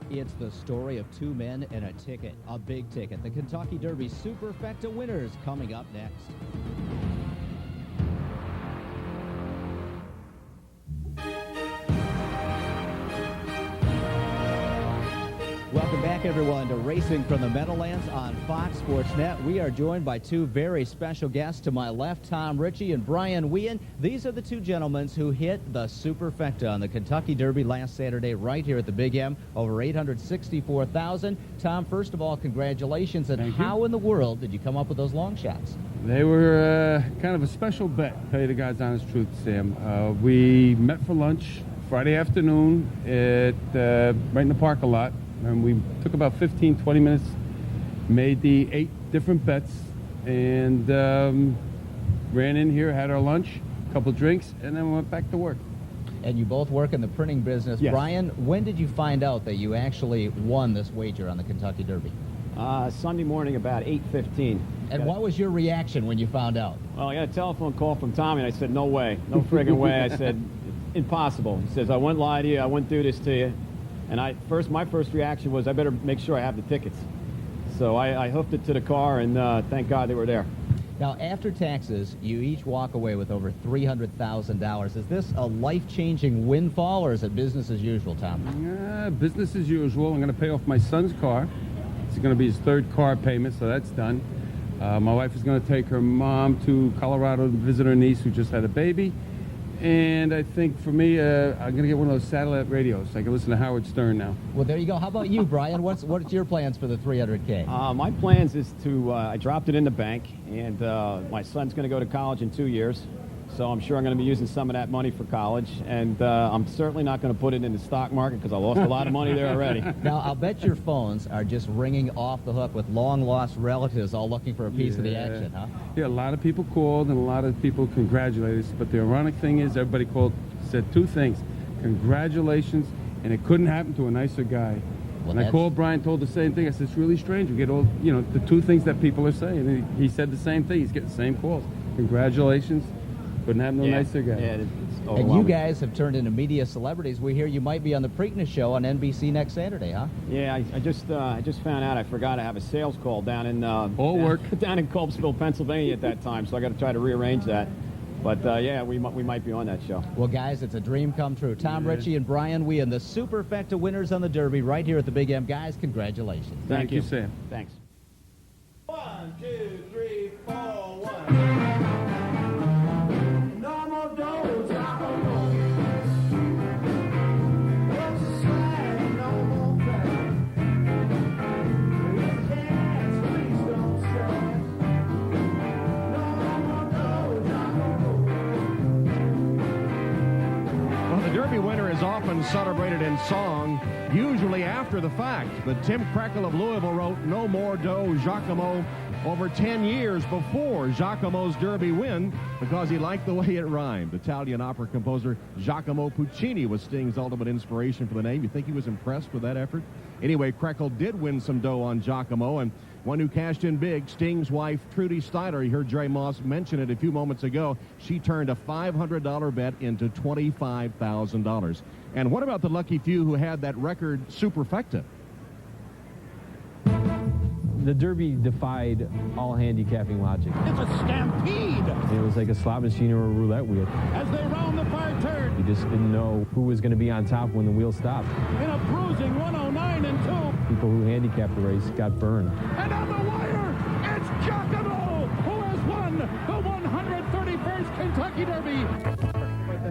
It's the story of two men and a ticket, a big ticket. The Kentucky Derby Superfecta winners coming up next. Welcome back, everyone, to Racing from the Meadowlands on Fox Sports Net. We are joined by two very special guests. To my left, Tom Ritchie and Brian Whelan. These are the two gentlemen who hit the Superfecta on the Kentucky Derby last Saturday right here at the Big M, over 864,000. Tom, first of all, congratulations. And how in the world did you come up with those long shots? They were kind of a special bet, to tell you the God's honest truth, Sam. We met for lunch Friday afternoon right in the parking lot. And we took about 15, 20 minutes, made the 8 different bets, and ran in here, had our lunch, a couple drinks, and then went back to work. And you both work in the printing business. Yes. Brian, when did you find out that you actually won this wager on the Kentucky Derby? Sunday morning about 8:15. And what was your reaction when you found out? Well, I got a telephone call from Tommy, and I said, no way, no friggin' way. I said, impossible. He says, I wouldn't lie to you, I wouldn't do this to you. And my first reaction was, I better make sure I have the tickets. So I hooked it to the car, and thank God they were there. Now, after taxes, you each walk away with over $300,000. Is this a life-changing windfall, or is it business as usual, Tom? Business as usual. I'm going to pay off my son's car. It's going to be his 3rd car payment, so that's done. My wife is going to take her mom to Colorado to visit her niece who just had a baby. And I think for me, I'm going to get one of those satellite radios. I can listen to Howard Stern now. Well, there you go. How about you, Brian? What's your plans for the $300K? My plans is to, I dropped it in the bank, and my son's going to go to college in 2 years. So I'm sure I'm going to be using some of that money for college. And I'm certainly not going to put it in the stock market because I lost a lot of money there already. Now, I'll bet your phones are just ringing off the hook with long-lost relatives all looking for a piece of the action, huh? Yeah, a lot of people called and a lot of people congratulated us. But the ironic thing is everybody called, said 2 things. Congratulations, and it couldn't happen to a nicer guy. When I called Brian, told the same thing. I said, it's really strange. We get all, the 2 things that people are saying. And he said the same thing. He's getting the same calls. Congratulations. Couldn't have no nicer guy. Yeah, and you guys have turned into media celebrities. We hear you might be on the Preakness Show on NBC next Saturday, huh? Yeah, I just found out I forgot to have a sales call down in down in Culpsville, Pennsylvania at that time, so I got to try to rearrange that. But yeah, we might be on that show. Well, guys, it's a dream come true. Tom Ritchie and Brian Whelan, the Superfecta winners on the Derby, right here at the Big M. Guys, congratulations. Thank you, Sam. Thanks. 1, 2, 3, 4, 1. Derby winner is often celebrated in song, usually after the fact. But Tim Krekel of Louisville wrote No More Dough, Giacomo, over 10 years before Giacomo's Derby win because he liked the way it rhymed. Italian opera composer Giacomo Puccini was Sting's ultimate inspiration for the name. You think he was impressed with that effort? Anyway, Krekel did win some dough on Giacomo, and one who cashed in big, Sting's wife, Trudy Steiner. You heard Jerry Moss mention it a few moments ago. She turned a $500 bet into $25,000. And what about the lucky few who had that record Superfecta? The Derby defied all handicapping logic. It's a stampede! It was like a slot machine or a roulette wheel. As they round the far turn. You just didn't know who was going to be on top when the wheel stopped. In a bruising 109 and 2. People who handicapped the race got burned. And on the wire, it's Giacomo, who has won the 131st Kentucky Derby.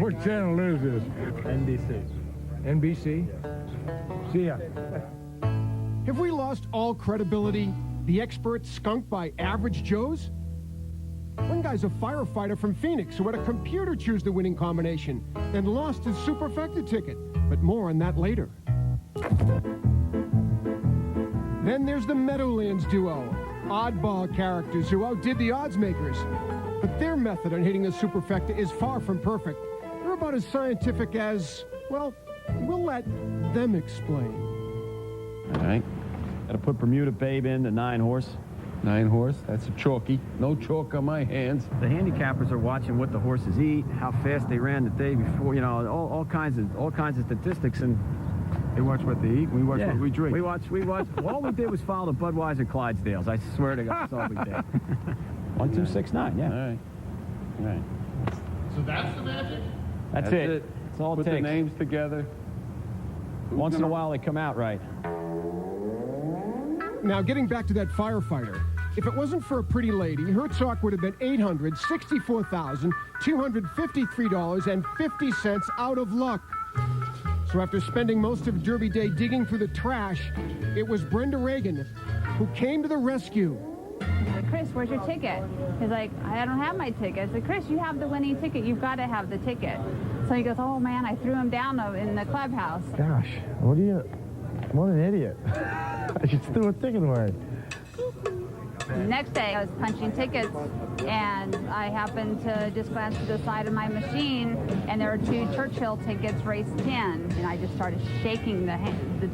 What channel is this? NBC. NBC? See ya. Have we lost all credibility? The experts skunked by average Joes? One guy's a firefighter from Phoenix who had a computer choose the winning combination and lost his Superfecta ticket. But more on that later. Then there's the Meadowlands duo, oddball characters who outdid the odds makers. But their method on hitting the Superfecta is far from perfect. They're about as scientific as, well, we'll let them explain. All right. Got to put Bermuda Babe in, the 9-horse. 9-horse, that's a chalky. No chalk on my hands. The handicappers are watching what the horses eat, how fast they ran the day before, all kinds of statistics, and They watch what they eat. We watch what we drink. We watch. All we did was follow the Budweiser Clydesdales. I swear to God, that's all we did. 1, 2, 6, 9. Yeah. All right. So that's the magic? That's it. That's all it Put takes. the names together. Once in a while, they come out right. Now, getting back to that firefighter, if it wasn't for a pretty lady, her talk would have been $864,253.50 out of luck. So after spending most of Derby Day digging through the trash, it was Brenda Reagan who came to the rescue. I said, Chris, where's your ticket? He's like, I don't have my ticket. I said, Chris, you have the winning ticket. You've got to have the ticket. So he goes, oh, man, I threw him down in the clubhouse. Gosh, what an idiot. I just threw a ticket away. The next day, I was punching tickets, and I happened to just glance to the side of my machine, and there were 2 Churchill tickets, race 10. And I just started shaking the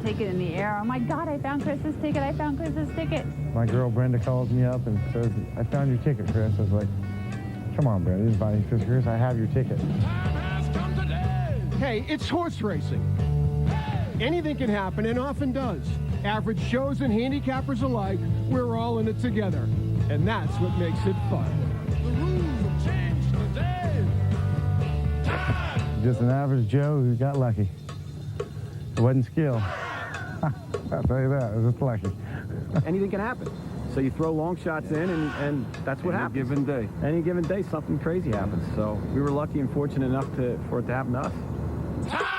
ticket in the air. Oh, my God, I found Chris's ticket. I found Chris's ticket. My girl Brenda calls me up and says, I found your ticket, Chris. I was like, come on, Brenda. He says, Chris, I have your ticket. Hey, it's horse racing. Anything can happen, and often does. Average shows and handicappers alike, we're all in it together. And that's what makes it fun. The rules have changed today. Time! Just an average Joe who got lucky. It wasn't skill. I'll tell you that. It was just lucky. Anything can happen. So you throw long shots in, and that's what happens. Any given day. Any given day, something crazy happens. So we were lucky and fortunate enough for it to happen to us. Time!